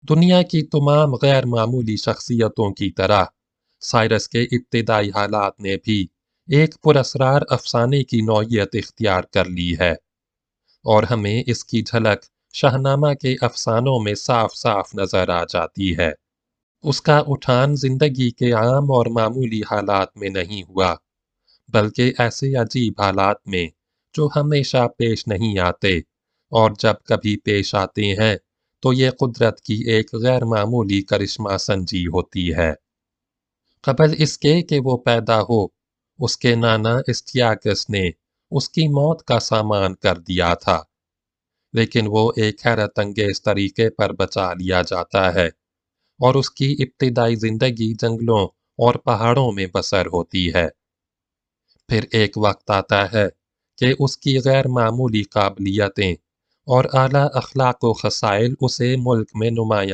دنیا کی تمام غیر معمولی شخصیتوں کی طرح سائرس کے ابتدائی حالات نے بھی ایک پراسرار افسانے کی نوعیت اختیار کر لی ہے، اور ہمیں اس کی جھلک شاہنامہ کے افسانوں میں صاف صاف نظر آ جاتی ہے۔ اس کا اٹھان زندگی کے عام اور معمولی حالات میں نہیں ہوا، بلکہ ایسے عجیب حالات میں جو ہمیشہ پیش نہیں آتے، اور جب کبھی پیش آتے ہیں تو یہ قدرت کی ایک غیر معمولی کرشمہ سنجی ہوتی ہے۔ قبل اس کے کہ وہ پیدا ہو، اس کے نانا اسٹیاکس نے اس کی موت کا سامان کر دیا تھا، لیکن وہ ایک حیرت انگیز طریقے پر بچا لیا جاتا ہے، اور اس کی ابتدائی زندگی جنگلوں اور پہاڑوں میں بسر ہوتی ہے۔ پھر ایک وقت آتا ہے کہ اس کی غیر معمولی قابلیتیں اور اعلیٰ اخلاق و خصائل اسے ملک میں نمایاں